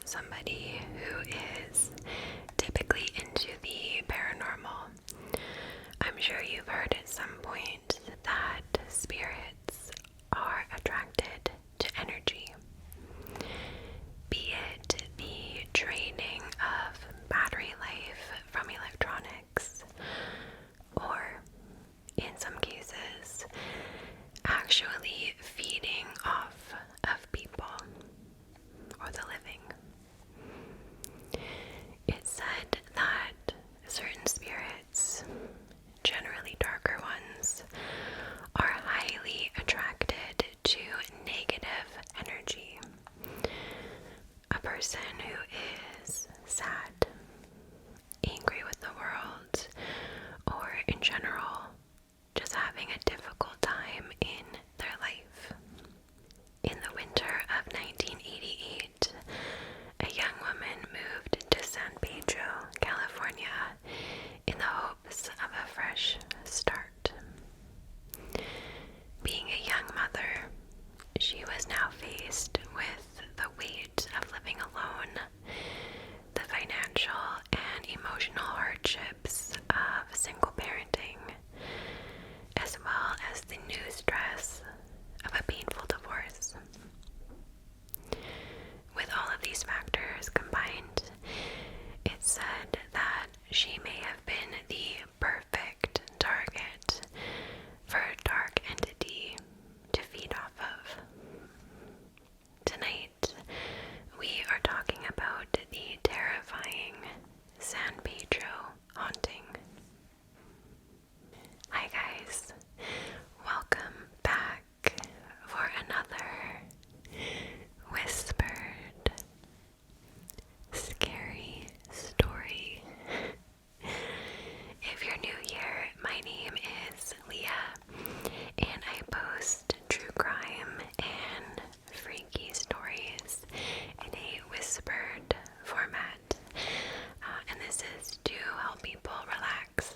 somebody who is typically into the paranormal, I'm sure you've heard at some point that spirits are attracted to energy, be it the draining of battery life from electronics, or in some cases, actually feeding off of people or the living. It's said that certain spirits, generally darker ones, are highly attracted to negative energy. A person who is sad, angry with the world, or in general, just having a difficult time in their life. In the winter of 1988, a young woman moved to San Pedro, California, in the hopes of a fresh start. Being a young mother, she was now faced with the weight of living alone, the financial and emotional hardships of single parenting, as well as the new stress of a painful divorce. With all of these factors combined, it's said that she may have been the perfect target for a dark entity to feed off of. Tonight, we are talking about the terrifying San Pedro haunting. Hi guys, welcome back for another whispered scary story. If you're new here, my name is Leah, and I post true crime and freaky stories in a whispered format, and this is to help people relax.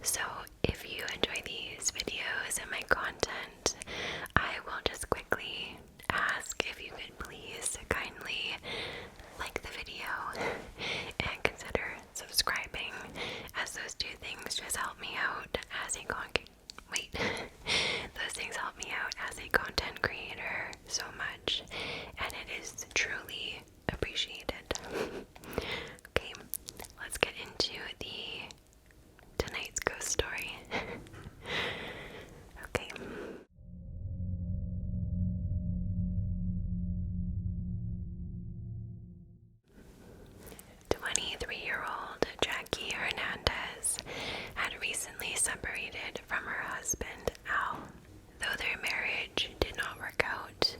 So if you enjoy these videos and my content, I will just quickly ask if you could please kindly like the video and consider subscribing, as those two things just help me out as a those things help me out as a content creator so much, and it is truly appreciated. Okay, let's get into tonight's ghost story. Okay. 23-year-old Jackie Hernandez had recently separated from her husband, Al. Though their marriage did not work out,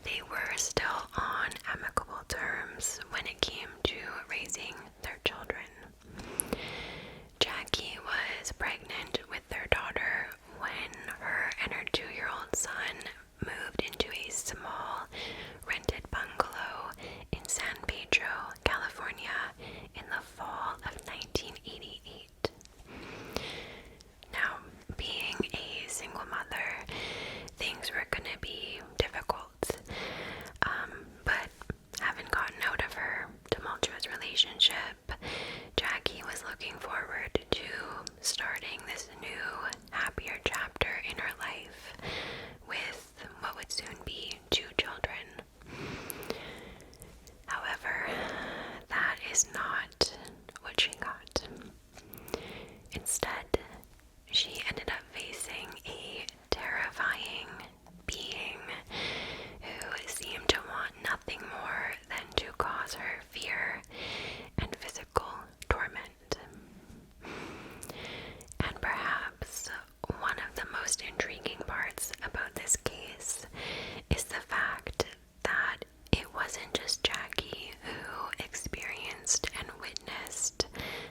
they were still on amicable terms when it came to raising their children. Jackie was pregnant with their daughter when her and her 2-year-old son moved into a small rented bungalow in San Pedro, California in the fall of 1988. Now, being a single mother, things were going to be difficult, but having gotten out of her tumultuous relationship, Jackie was looking forward to starting this new, happier chapter in her life with what would soon be 2 children. However, that is not what she got. Instead, she ended up facing a terrifying being who seemed to want nothing more than to cause her fear and physical torment. And perhaps one of the most intriguing parts about this case is the fact that it wasn't just Jackie who experienced and witnessed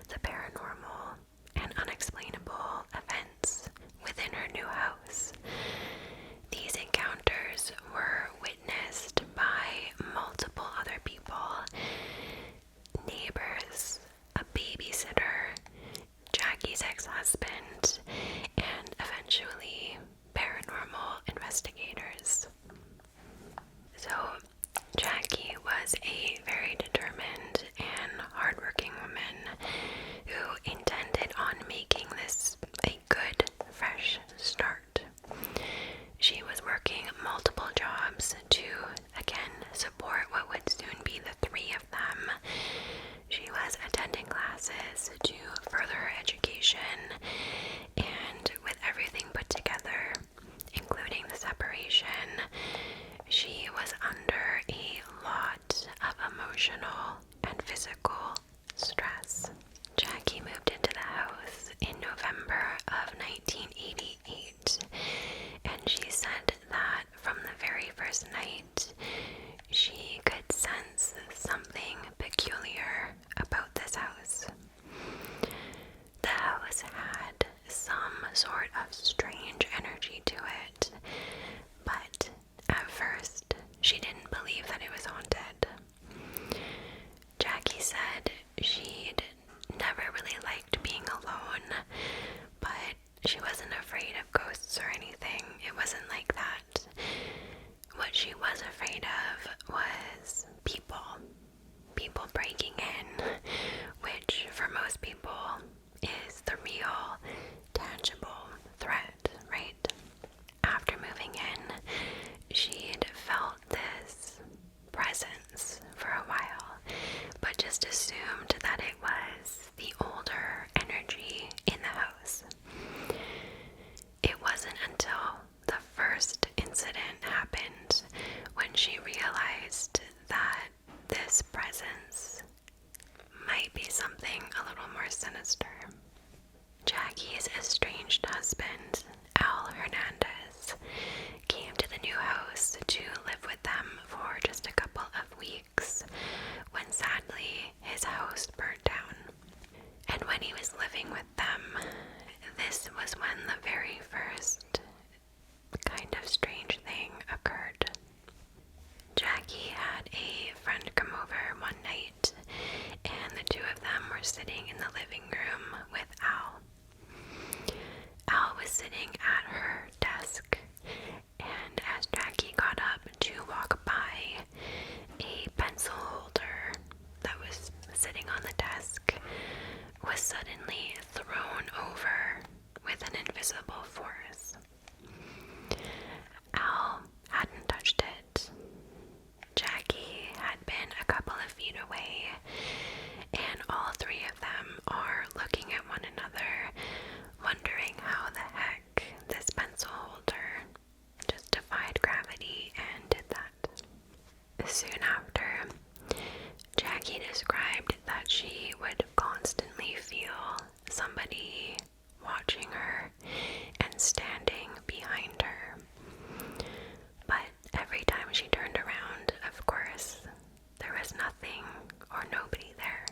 the paranormal and unexplainable events within her new house. These encounters were witnessed by multiple other people, neighbors, a babysitter, Jackie's ex-husband, and eventually paranormal investigators. So Jackie was a very night, she could sense something peculiar about this house. The house had some sort of strange energy to it, but at first she didn't believe that it was haunted. Jackie said she'd never really liked being alone, but she wasn't afraid of ghosts or anything. It wasn't like that. What she was afraid of was people. People breaking in, which for most people is the real, tangible threat, right? After moving in, she'd felt this presence for a while, but just assumed that it was the older energy in the house. It wasn't until the first incident happened when she realized that this presence might be something a little more sinister. Jackie's estranged husband, Al Hernandez, came to the new house to live with them for just a couple of weeks when sadly his house burnt down. And when he was living with them, this was when the very first kind of strange thing occurred. Jackie had a friend come over one night, and the two of them were sitting in the living room with Al. Al was sitting at her desk, and as Jackie got up to walk by, a pencil holder that was sitting on the desk was suddenly thrown over with an invisible force. Al hadn't touched it. Jackie had been a couple of feet away, and all three of them are looking at one another, wondering how the heck this pencil holder just defied gravity and did that. Soon after, Jackie described that she would constantly feel somebody watching her and standing behind her. But every time she turned around, of course, there was nothing or nobody there.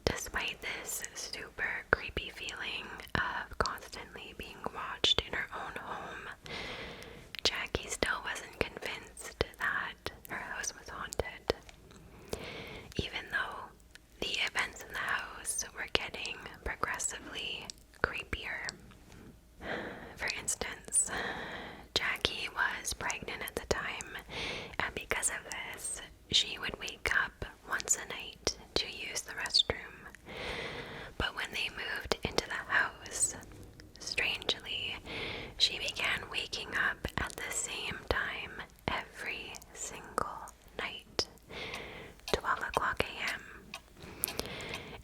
Despite this super creepy feeling of constantly being watched in her own home, Jackie still wasn't convinced that her house was haunted, even though the events in the house were getting progressively creepier. For instance, Jackie was pregnant at the time, and because of this, she would wake up once a night to use the restroom. But when they moved into the house, strangely, she began waking up at the same time every single night, 12 o'clock a.m.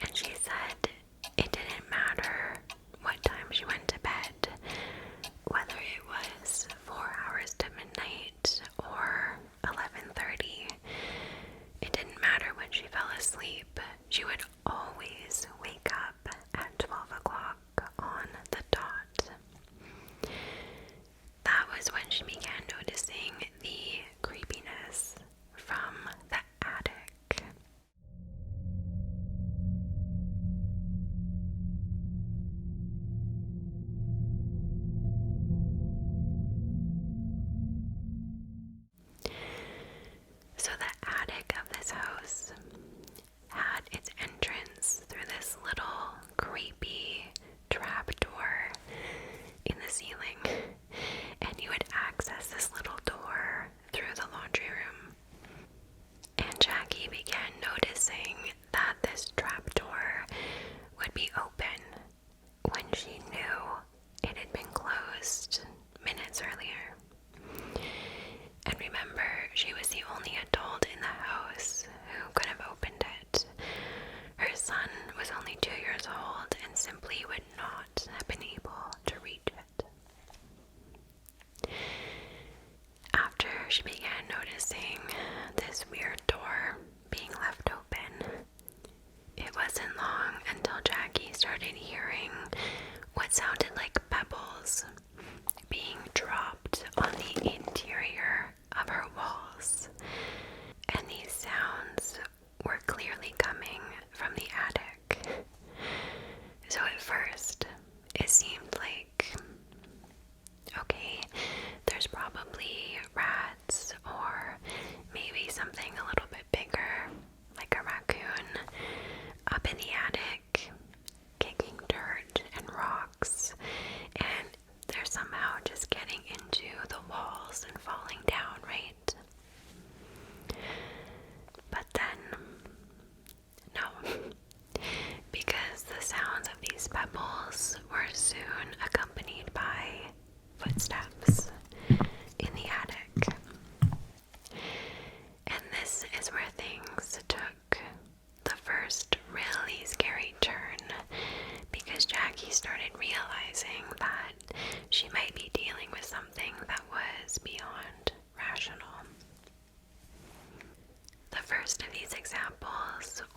And she said it didn't matter what time she went to bed, whether it was 4 hours to midnight or 11:30. It didn't matter when she fell asleep. She would always wake up at 12 o'clock on the dot. That was when she began noticing the creepiness from the attic. So the attic of this house had its entrance through this little creepy trapdoor in the ceiling, and you would access this little door through the laundry room. And Jackie began noticing that this trapdoor would be open when she knew it had been closed minutes earlier. And remember, she was the only adult in the house who could have opened it. Her son was only 2 years old and simply would not have been able to reach it. After she began noticing this weird door being left open, it wasn't long until Jackie started hearing what sounded like pebbles being dropped on the interior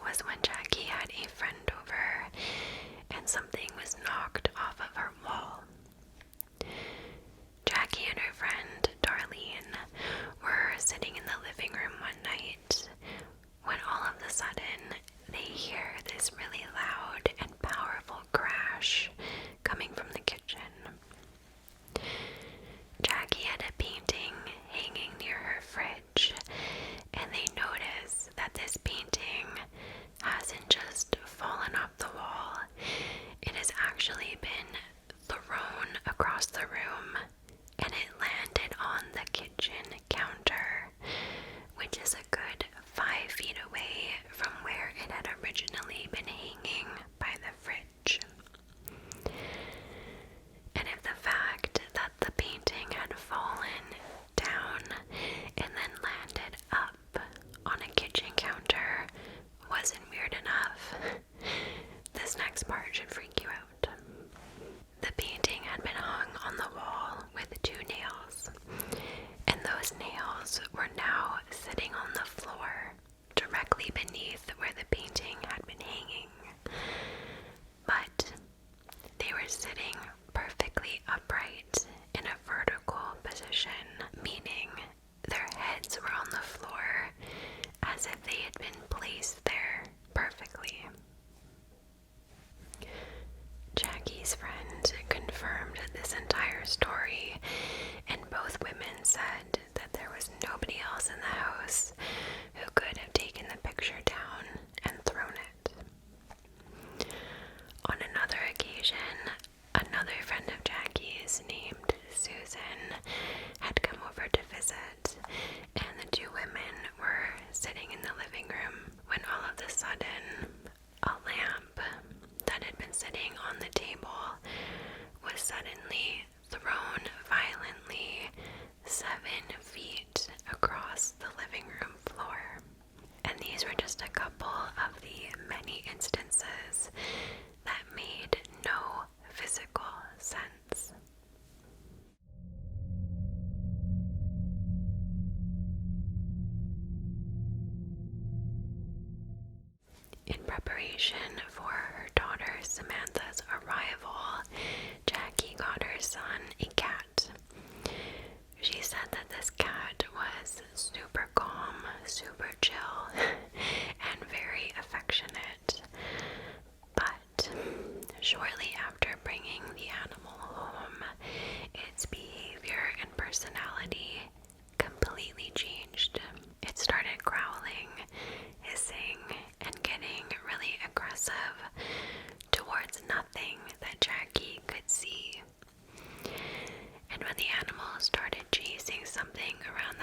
was when Jackie had a friend over and something was knocked off of her wall. Jackie and her friend, Darlene, were sitting in the living room one night when all of a sudden they hear this really loud and powerful crash coming from the kitchen. Jackie had a painting hanging near her fridge, and they notice that this painting hasn't just fallen off the wall, it has actually been thrown across the room, and it landed on the kitchen counter, which is a good 5 feet away from where it had originally been hanging by the fridge. And if the fact that the painting had fallen down and then landed up on a kitchen counter wasn't weird enough, this next part should freak you out. The painting had been hung on the wall with 2 nails, and those nails were now sitting on the floor directly beneath where the painting had been hanging. But they were sitting perfectly upright in a vertical position, meaning their heads were on the floor as if they had been placed there perfectly. Jackie's friend confirmed this entire story, and both women said that there was nobody else in the house who could have taken the picture down and thrown it. On another occasion, another friend of Jackie's named Susan had come over to visit, and the 2 women were sitting in the living room when all of a sudden a lamp that had been sitting on the table was suddenly thrown violently 7 feet across the living room floor. And these were just a couple of the many instances that made no physical sense. In preparation for her daughter Samantha's arrival, Jackie got her son a cat. She said that this cat was super calm, super chill, and very affectionate. But shortly after bringing the animal home, its behavior and personality completely changed. It started growling, hissing, and getting really aggressive towards nothing that Jackie could see. And when the animal started chasing something around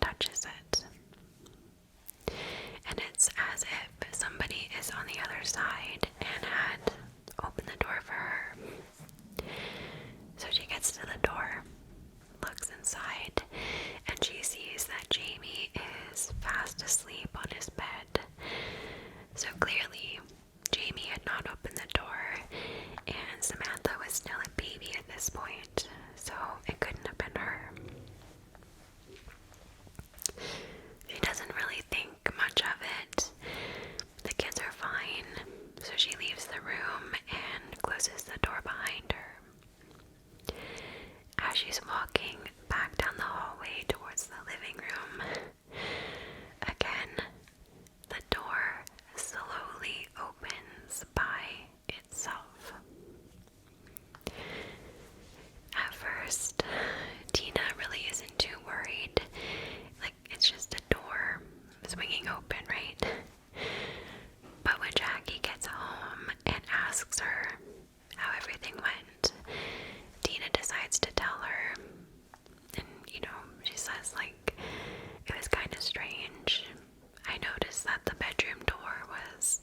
touches it. And it's as if somebody is on the other side and had opened the door for her. So she gets to the door, looks inside, and she sees that Jamie is fast asleep on his bed. So clearly, Jamie had not opened the door, and Samantha was still a baby at this point, so it couldn't have been her. She doesn't really think much of it. The kids are fine, so she leaves the room and closes the door behind her. As she's walking back down the hallway towards the living room, again, the door slowly opens by itself. At first, Tina really isn't too worried. Like, it's just a door swinging open, right? But when Jackie gets home and asks her how everything went, Tina decides to tell her. And, she says, it was kind of strange. I noticed that the bedroom door was,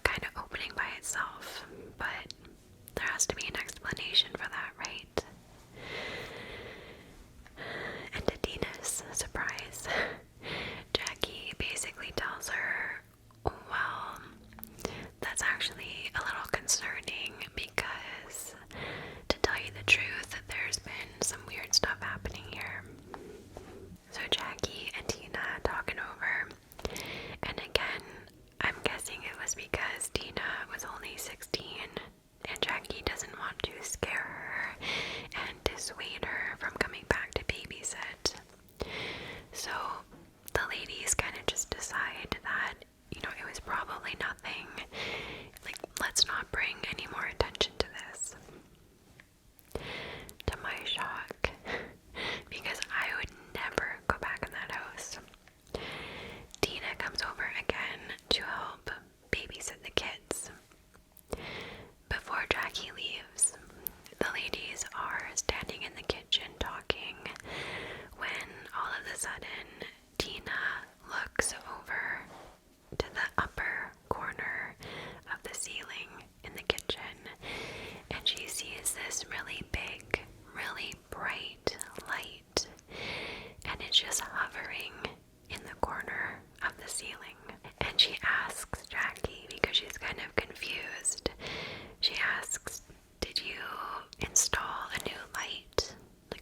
kind of opening by itself. But there has to be an explanation for that, right? And to Tina's surprise, Jackie basically tells her, well, that's actually a little concerning because, to tell you the truth, there's been some weird stuff happening here. So Jackie and Tina talk it over, and again, I'm guessing it was because Tina was only 16 and Jackie doesn't want to scare her and dissuade her from coming back to babysit. So the ladies kind of just decide that, it was probably nothing. Let's not bring any more attention to this. To my shock, because I would never go back in that house, Tina comes over again to help babysit the kids. Before Jackie leaves, the ladies are standing in the kitchen talking when all of a sudden Tina looks over to the upper corner of the ceiling in the kitchen, and she sees this really big, really bright light, and it's just hovering in the corner of the ceiling. And she asks Jackie, because she's kind of confused, she asks, did you install a new light?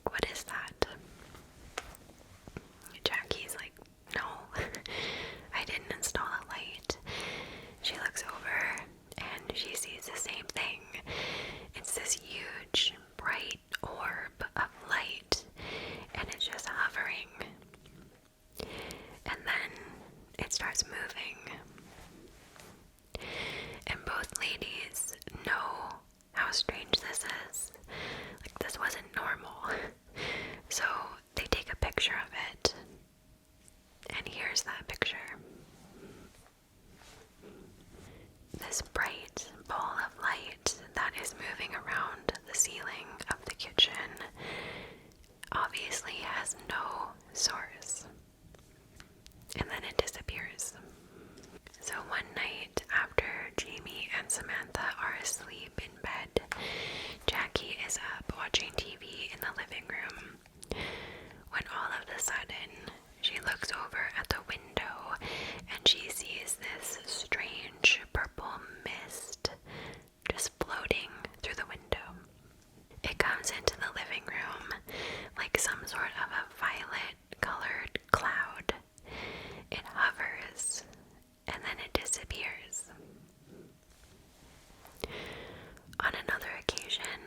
What is that? Jackie's like, no, I didn't install a light. She looks over and she sees the same thing. It's this huge, bright orb of light, and it's just hovering. And then it starts moving. And both ladies know how strange this is. This wasn't normal. So they take a picture of it. And here's that picture. This bright ball of light that is moving around the ceiling of the kitchen obviously has no source. And then it disappears. So one night after Jamie and Samantha are asleep in bed, Jackie is up watching TV in the living room when all of a sudden she looks over at the window and she sees this strange purple mist just floating through the window. It comes into the living room like some sort of a violet colored cloud. It hovers and then it disappears. On another occasion,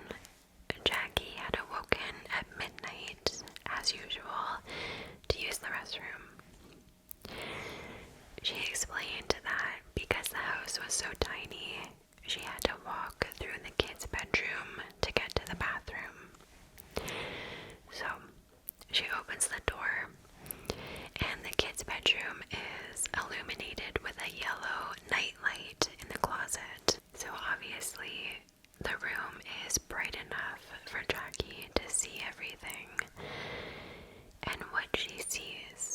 Jackie had awoken at midnight, as usual, to use the restroom. She explained that because the house was so tiny, she had to walk through the kids' bedroom to get to the bathroom. So, she opens the door, and the kids' bedroom is illuminated with a yellow nightlight in the closet. So obviously, the room is bright enough for Jackie to see everything. And what she sees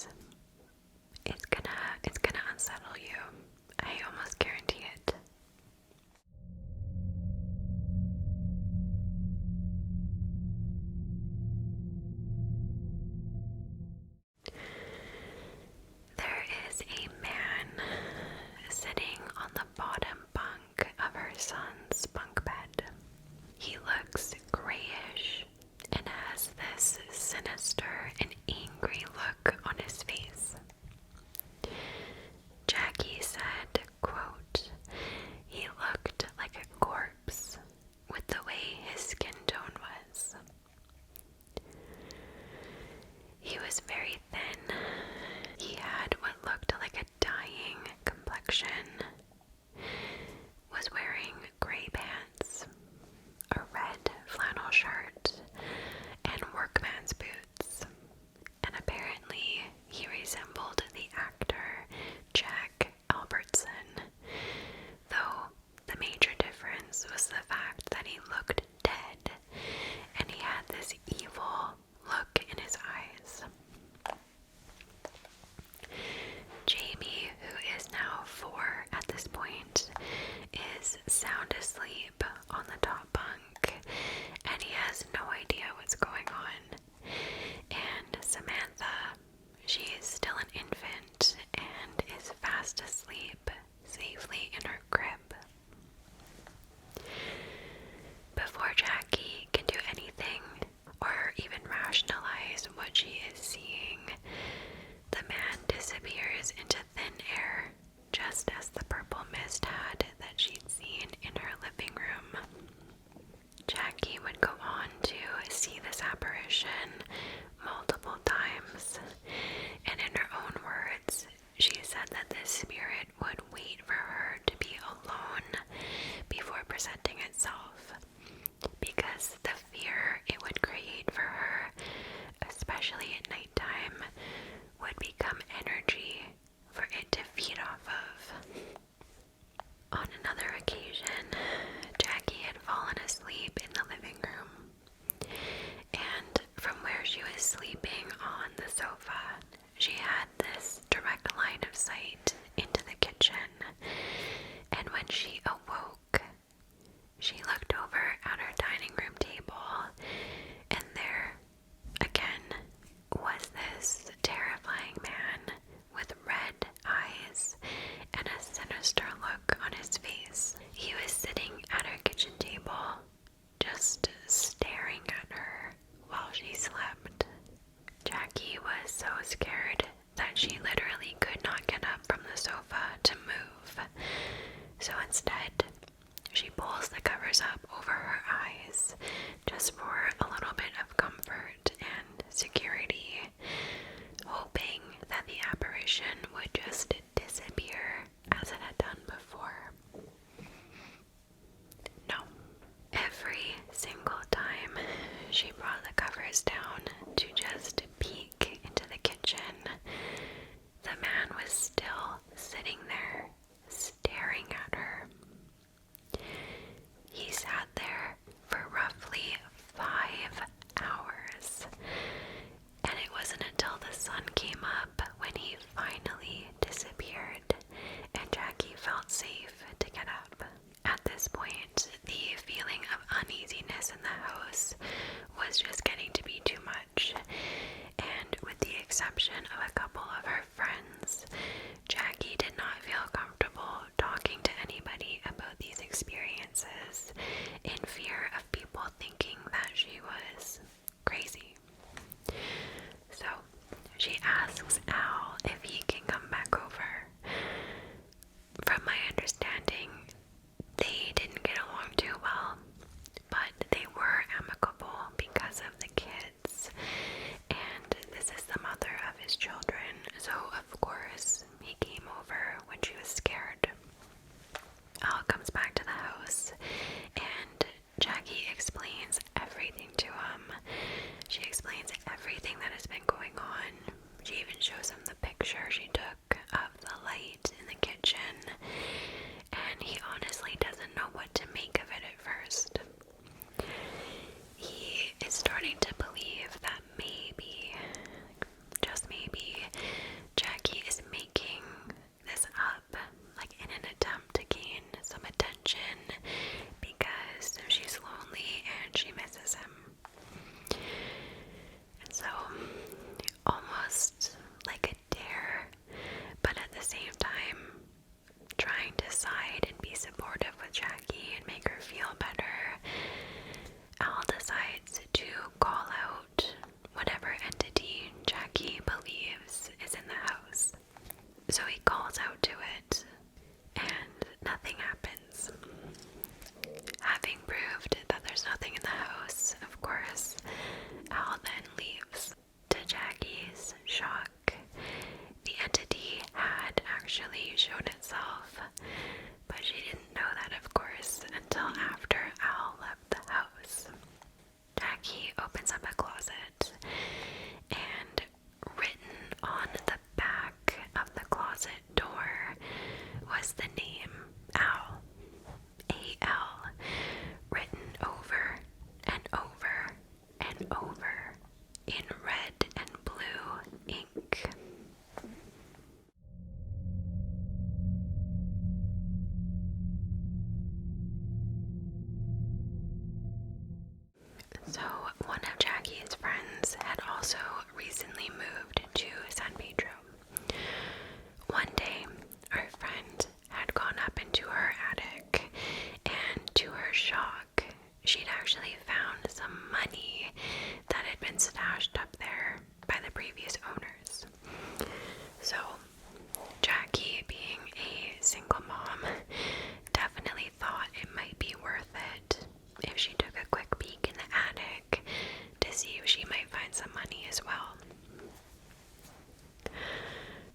condition would just disappear as it had done before. No. Every single time she brought the covers down to just peek into the kitchen, the man was still sitting there, staring at her. He sat there for roughly 5 hours, and it wasn't until the sun came up when he finally disappeared and Jackie felt safe to get up. At this point, the feeling of uneasiness in the house was just getting to be too much, and with the exception of a couple of her friends, Jackie did not feel comfortable talking to anybody about these experiences in fear of people thinking that she was crazy. So she asks Al if he can come back over. From my understanding, they didn't get along too well, but they were amicable because of the kids, and this is the mother of his children, so of course he came over when she was scared. Al comes back to the house, and Jackie explains everything to him. She explains everything that has been going on. She even shows him the picture she took of the light in the kitchen, and he honestly doesn't know what to make of it at first. He is starting to believe that maybe, just maybe, Jackie is making this up, like in an attempt to gain some attention because she's lonely and she misses him. And so, almost like a dare, but at the same time, trying to side and be supportive with Jackie and make her feel better, Al decides to call out whatever entity Jackie believes is in the house. So he calls out to it, and nothing happens. Having proved that there's nothing in the house, of course, Al then leaves. To Jackie's shock, the entity had actually shown itself, but she didn't know that, of course, until after Al left the house. Jackie opens up a closet, and written on the back of the closet door was the name Al, A-L, written over and over and over in red and blue ink. So, one of Jackie's friends had also recently moved to San Pedro. One day, our friend had gone up into her attic, and to her shock, she'd actually found some money that had been stashed up there by the previous owners. So, Jackie, being a single mom, definitely thought it might be worth it if she took a quick peek in the attic to see if she might find some money as well.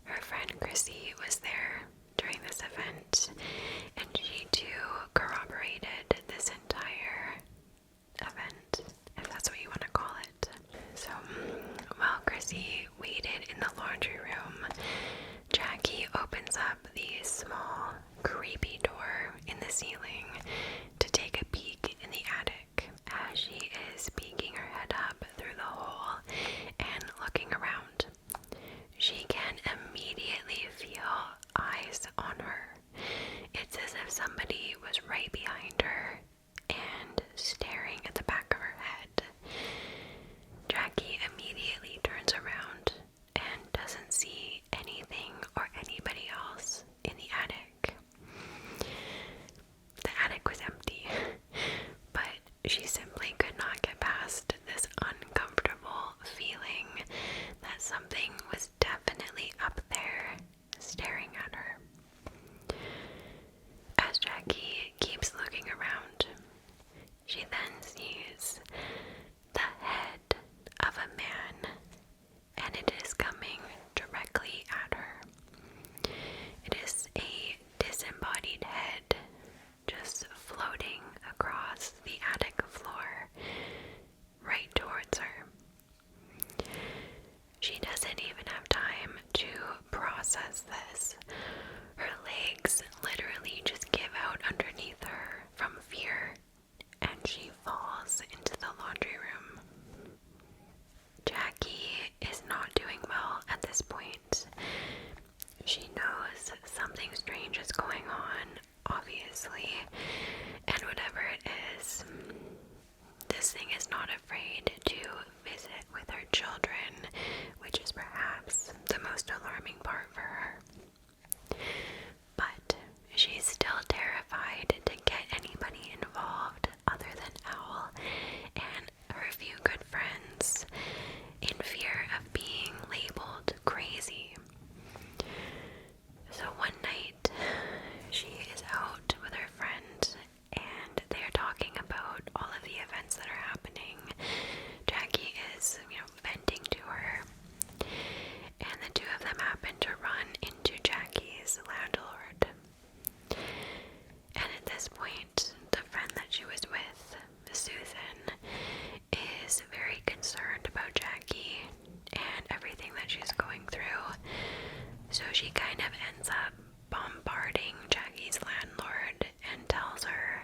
Her friend Chrissy was there during this event, and she too corroborated this entire event, if that's what you want to call it. So, while Chrissy waited in the laundry room, Jackie opens up the small, creepy door in the ceiling to take a peek in the attic. As she is peeking her head up through the hole and looking around, she can immediately feel eyes on her. It's as if somebody was right behind her and staring at the back of her head. Jackie immediately turns around and doesn't see anything or anybody else in the attic. The attic was empty, but she simply could not get past this uncomfortable feeling that something was definitely up there staring at her. afraid to visit with her children, which is perhaps the most alarming part for her. But she's still terrified to get anybody involved other than Owl and her few good friends, in fear of being labeled crazy. So one night, she is out with her friend, and they are talking about all of the events that are happening. Jackie is, venting to her, and the two of them happen to run into Jackie's landlord. And at this point, the friend that she was with, Susan, is very concerned about Jackie and everything that she's going through. So she kind of ends up bombarding Jackie's landlord and tells her,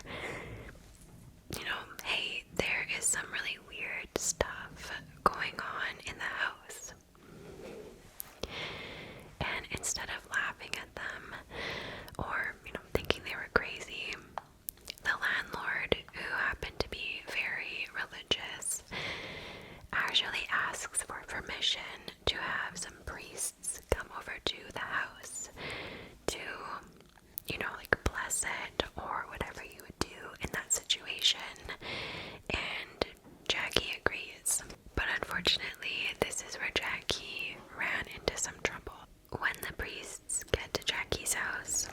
hey, there is some really weird stuff going on in the house. And instead of laughing at them or, thinking they were crazy, the landlord, who happened to be very religious, actually asks for permission to have some priests come over to the house to, bless it or whatever you would do in that situation. And Jackie agrees. But unfortunately, this is where Jackie ran into some trouble. When the priests get to Jackie's house,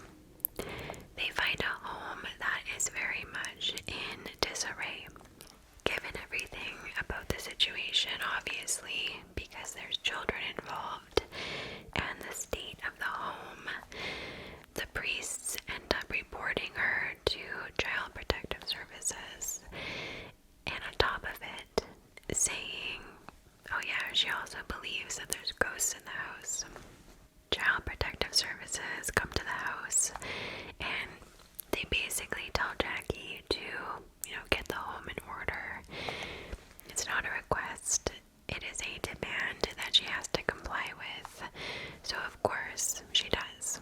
they find a home that is very much in disarray. Given everything about the situation, obviously, because there's children involved, and the state of the home, the priests end up reporting her to Child Protective Services, and on top of it, saying, oh yeah, she also believes that there's ghosts in the house. Child Protective Services come to the house, and they basically tell Jackie to, get the home in order. It's not a request, it is a demand that she has to comply with. So of course, she does.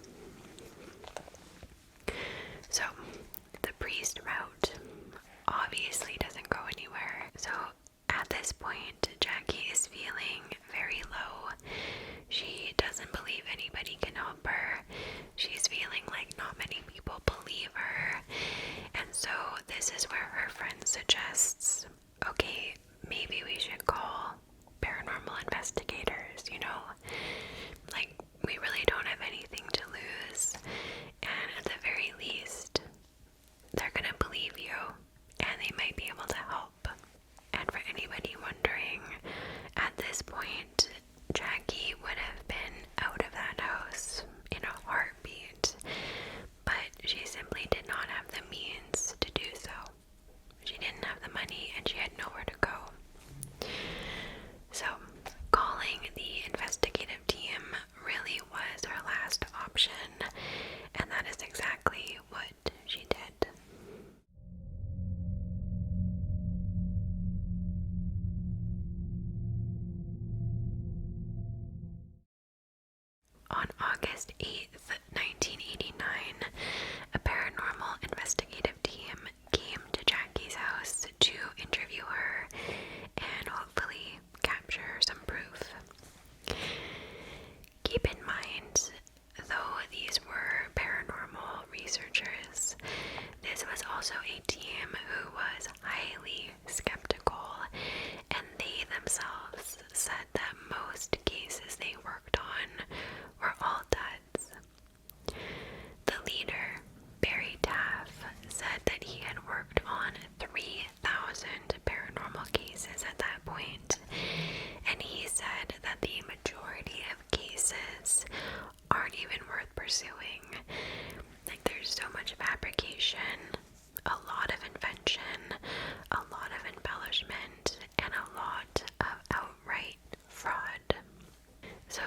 So, the priest route obviously doesn't go anywhere. So, at this point, Jackie is feeling very low. She doesn't believe anybody can help her. She's feeling like not many people believe her. And so, this is where her friend suggests, okay, maybe we should call paranormal investigators, we really don't have anything to lose. And at the very least, they're gonna believe you, and they might be able to help. And for anybody wondering, at this point, Jackie would have been out of that house in a heartbeat, but she simply did not have the means to do so. She didn't have the money, and she had nowhere to go. So, calling the investigative team really was her last option, and that is exactly what she did. On August 8th, 1989, a paranormal investigative team came to Jackie's house to interview her and hopefully capture some proof. Keep in mind, though these were paranormal researchers, this was also a team who was highly skeptical, and they themselves said that most cases they worked on were all duds. The leader, Barry Taff, said that he had worked on 3,000 paranormal cases at that point, and he said that the majority of cases aren't even worth pursuing. There's so much fabrication, a lot of invention, a lot of embellishment, and a lot of outright fraud. So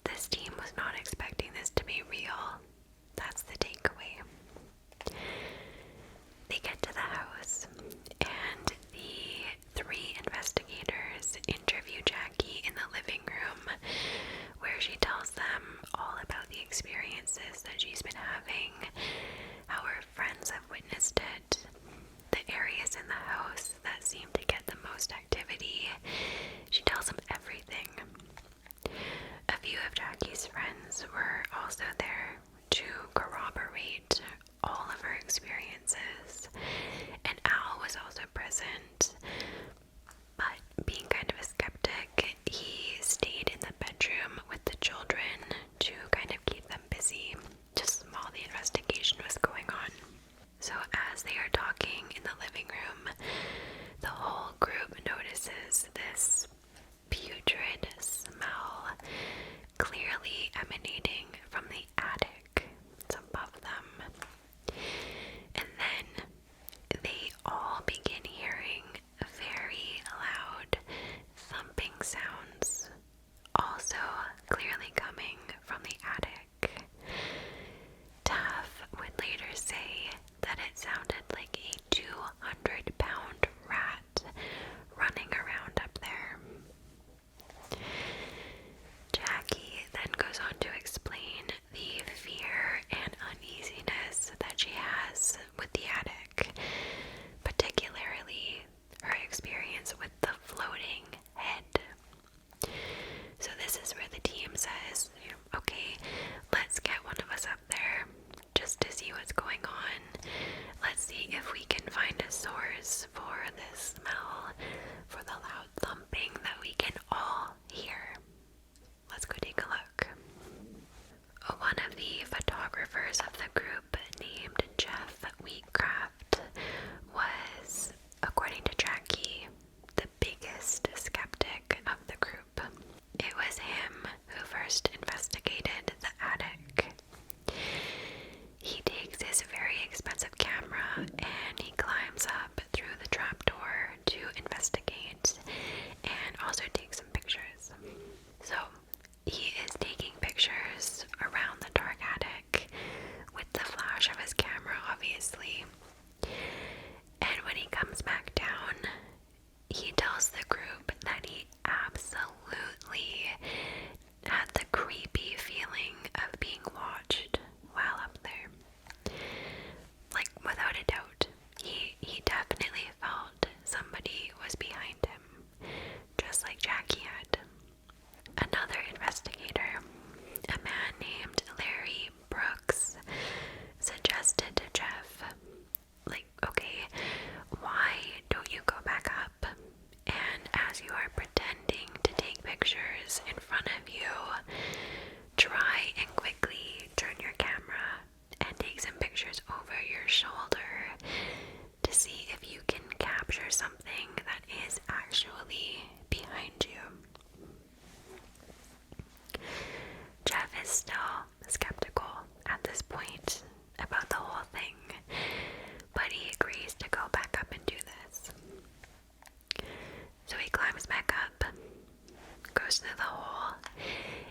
this team was not expecting this to be real. That's the takeaway. They get to the house, and the three investigators interview Jackie in the living room, where she tells them all about the experiences that she's been having, how her friends have witnessed it, the area clearly emanating from the attic. It's above them. And then they all begin hearing very loud thumping sounds, also clearly coming from the attic. Taff would later say that it sounded like a 200-pound rat running around up there. Jackie then goes on to explain the fear and uneasiness that she has with the attic, particularly her experience with the floating head. So this is where the team says, okay, let's get one of us up there just to see what's going on. Let's see if we can find a source for this smell, for the loud thumping that we can all hear. Let's go take a look. One of the photographers of the group, named Jeff Wheatcraft, was, according to Jackie, the biggest skeptic of the group. It was him who first investigated the attic. He takes his very expensive camera and he climbs up through the trapdoor to investigate and also take some pictures. So he is taking pictures around the dark attic with the flash of his camera, obviously. And when he comes back down, he tells the group that he absolutely had the creepy feeling of being watched while up there. Like, without a doubt, he definitely felt somebody was behind him, just like Jackie had. Another investigator, a man named Larry Brooks, suggested to Jeff, like, okay, why don't you go back up, and as you are pretending to take pictures in front of you, try and quickly turn your camera and take some pictures over your shoulder to see if you can capture something that is actually behind you. Jeff is still skeptical at this point about the whole thing, but he agrees to go back up and do this. So he climbs back up, goes through the hole,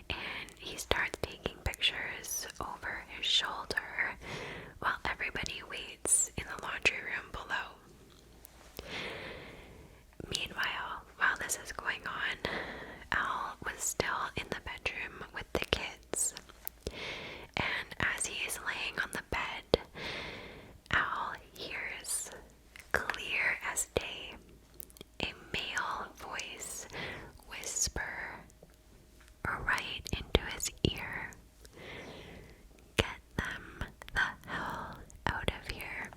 and he starts taking pictures over his shoulder while everybody waits in the laundry room below. Meanwhile, while this is going on, Al was still in the bedroom with the kids. And as he is laying on the bed, Al hears, clear as day, a male voice whisper right into his ear, "Get them the hell out of here."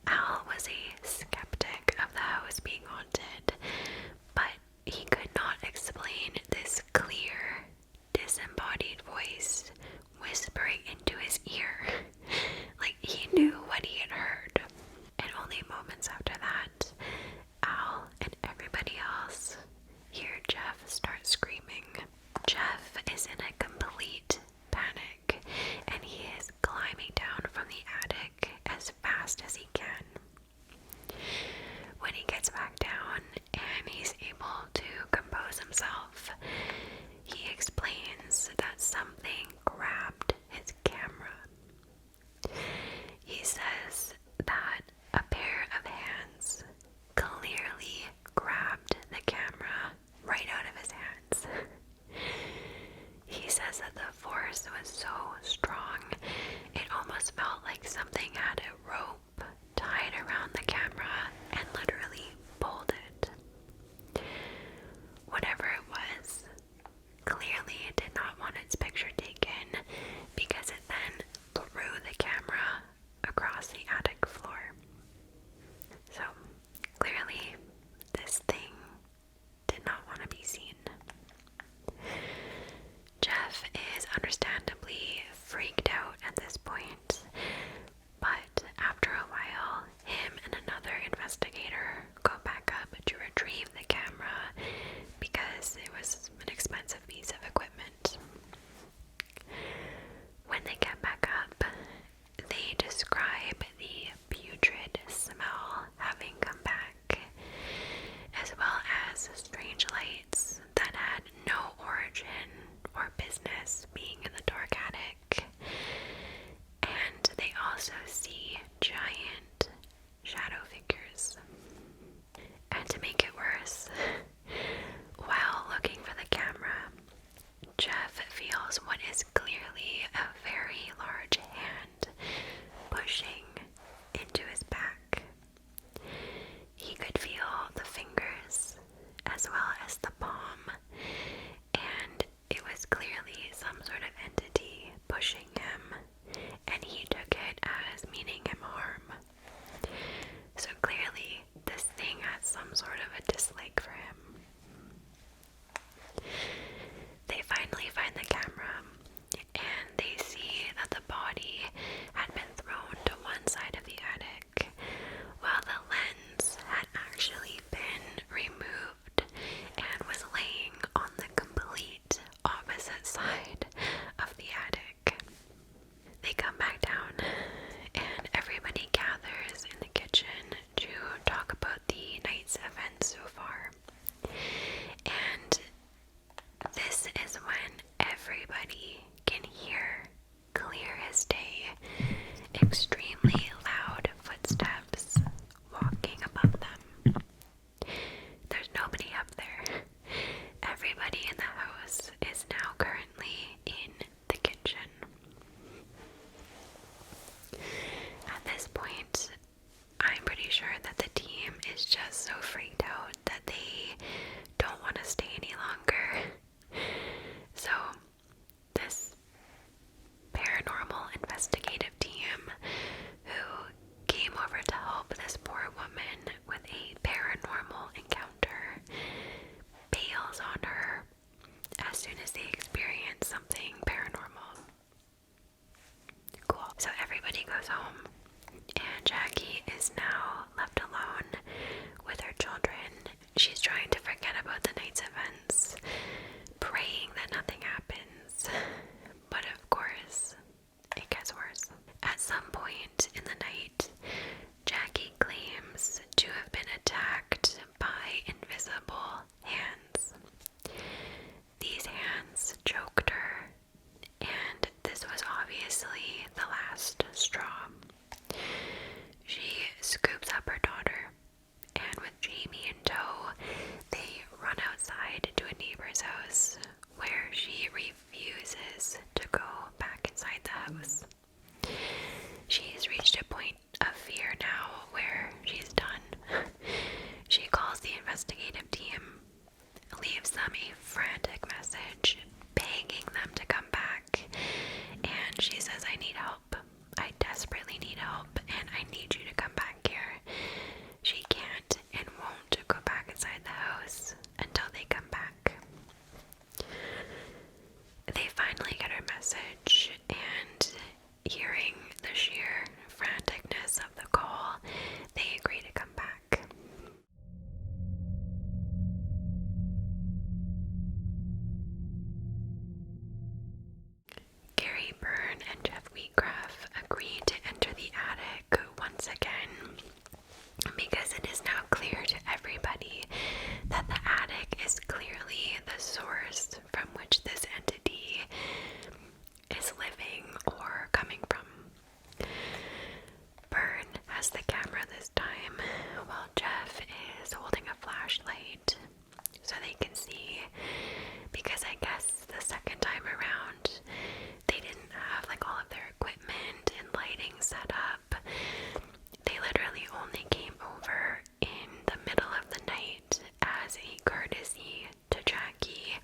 Al was a skeptic of the house being haunted, but he could not explain this clear, disembodied voice whispering into his ear. Like, he knew what he had heard. And only moments after that, Al and everybody else hear Jeff start screaming. Jeff is in a complete panic, and he is climbing down from the attic as fast as he can. When he gets back down and he's able to compose himself, he explains that something grabbed his camera. He says that a pair of hands clearly grabbed the camera right out of his hands. He says that the force was so strong, it almost felt like something had a rope tied around the camera and literally pulled it. Whatever it was, clearly it did not want its picture taken because it then threw the camera across the attic floor. So, clearly, this thing did not want to be seen. Jeff is understandably freaked out at this point, but after a while, him and another investigator go back up to retrieve the camera because it was an expensive piece of equipment. witness being in the dark attic. And they also see giant shadow figures. And to make it worse, while looking for the camera, Jeff feels what is clearly a very large hand pushing into his back. He could feel the fingers as well as the palm, and it was clearly some sort of entity pushing him, and he took it as meaning him harm. So clearly, this thing had some sort of a dislike for him. They finally find the camera, and they see that the body had been thrown to one side of the attic, while the lens had actually been removed and was laying on the complete opposite side of the attic. They come back down, and everybody gathers in the kitchen to talk about the night's events so far. And this is when everybody can hear, clear as day, extremely loud footsteps walking above them. There's nobody up there. Everybody in the house is now currently in the kitchen. At this point, I'm pretty sure that the team is just so freaked out that they don't want to stay any longer. So, this paranormal investigative team who came over to help this poor woman with a paranormal encounter bails on her as soon as they experience something paranormal. Cool. So everybody goes home, and Jackie is now left alone with her children. She's trying to forget about the night's events, praying that nothing happens. But of course, it gets worse. At some point in the night, Jackie claims to have been attacked by invisible hands. These hands choked her, and this was obviously the last straw. She scoops up her daughter, and with Jamie in tow, they run outside to a neighbor's house where she refuses to go back inside the house. She's reached a point of fear now where she's done. She calls the investigative team, leaves them a frantic message, begging them to come back, and she says, I need help. I desperately need help, and I need you to come back here. She can't and won't go back inside the house until they come back. They finally get her message, and hearing the sheer franticness of the call, they agree to come back. Gary Byrne and Jeff Wheatcraft agree to enter the attic once again because it is now clear to everybody that the attic is clearly the source from which this entity is living or coming from. Byrne has the camera this time, while Jeff is holding a flashlight so they can see, because I guess the second time around they didn't have like all of their equipment and lighting set up. They literally only came over in the middle of the night as a courtesy to Jackie,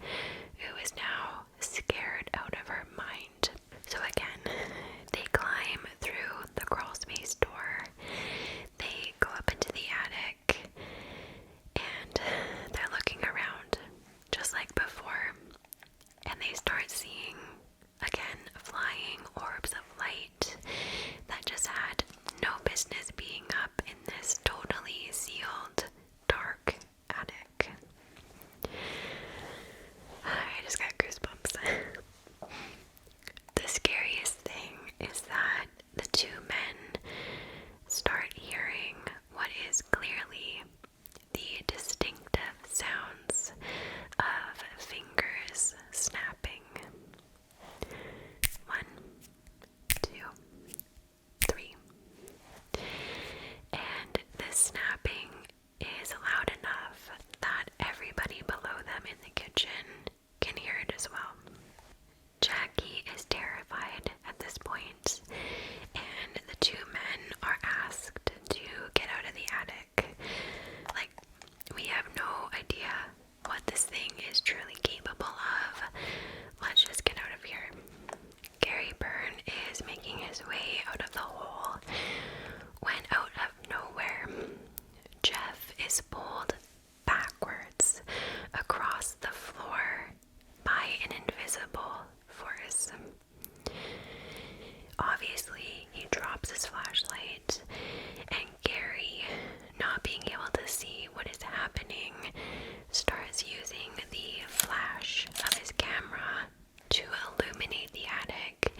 was using the flash of his camera to illuminate the attic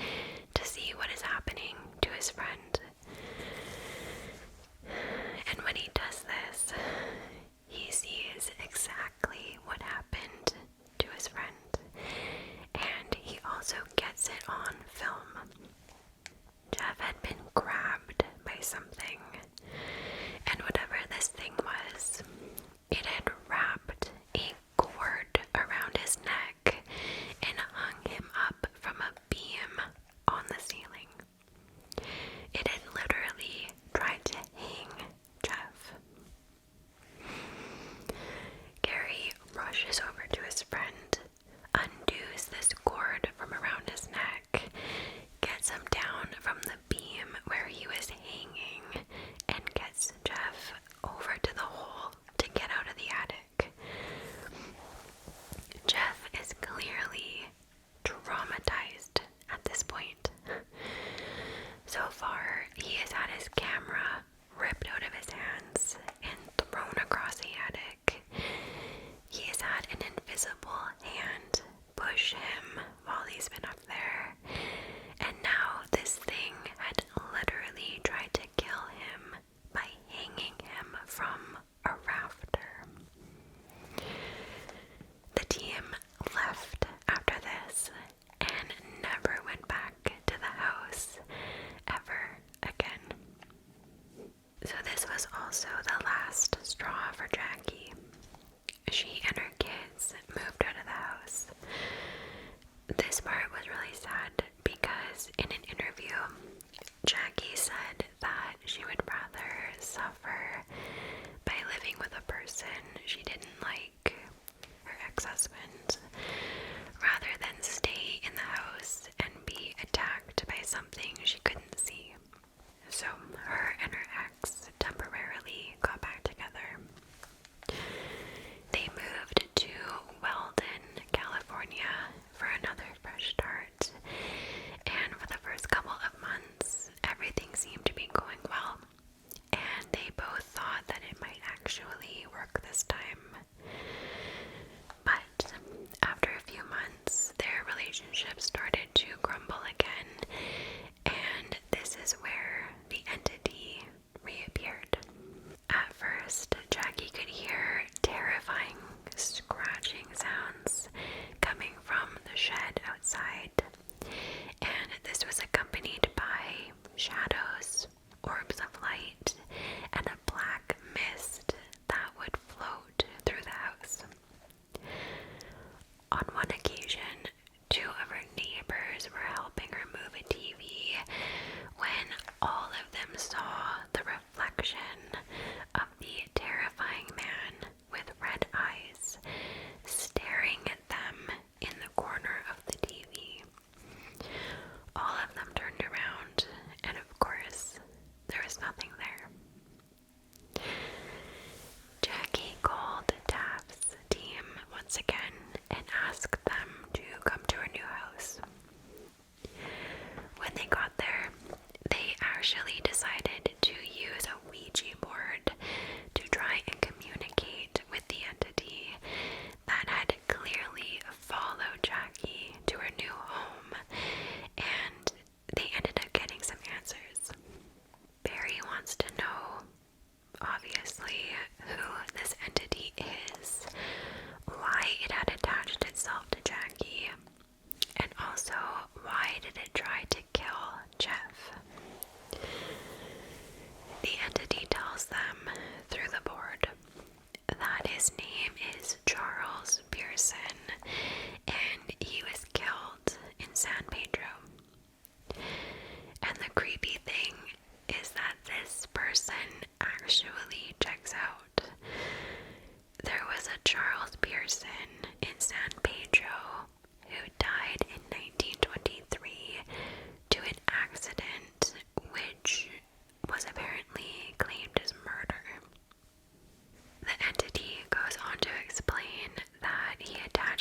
to see what is happening to his friend. And when he does this, he sees exactly what happened to his friend. And he also gets it on film. Jeff had been grabbed by something, and whatever this thing was, it had wrapped a cord around his neck and hung him up from a beam on the ceiling. It had literally tried to hang Jeff. Gary rushes over to his friend, undoes this cord from around his neck, gets him down from the beam where he was hanging, and gets Jeff over to the hole to get out of the attic. Jeff is clearly traumatized at this point. So far, he has had his camera ripped out of his hands and thrown across the attic. He has had an invisible hand push him while he's been up there. And now this thing had literally tried to kill him by hanging him from a rafter. The team left after this and never went back to the house ever again. So this was also the last straw for Jackie. She and her kids moved out of the house. This part was really sad because in an interview, Jackie said that she would rather suffer by living with a person she didn't like, her ex-husband, rather than stay in the house and be attacked by something she couldn't see. So her and her ex temporarily got back together. They moved to Weldon, California for another fresh start, and for the first couple of months, everything seemed to be going well, and they both thought that it might actually work this time. But after a few months, their relationship started to crumble again, and this is where the entity reappeared. At first, Jackie could hear terrifying scratching sounds coming from the shed outside, and this was accompanied by shadows, orbs of light, and a black mist that would float through the house. On one occasion, two of her neighbors were helping her move a TV when all of them saw the reflection of the terrifying man with red eyes staring at them in the corner of the TV. All of them turned around, and of course, there was nothing there. Jackie called Taft's team once again and asked them to come to her new house. When they got there, they actually decided to use a Ouija board to try and communicate with the entity that had clearly followed Jackie to her new home, and they ended up getting some answers. Barry wants to know, obviously, who this entity is, why it had attached itself to Jackie, and also why did it try to kill Jeff. The entity tells them through the board that his name is Charles Pearson and he was killed in San Pedro. And the creepy thing is that this person actually checks out. There was a Charles Pearson in San Pedro who died in 1923 to an accident which was apparently claimed as murder. The entity goes on to explain that he attached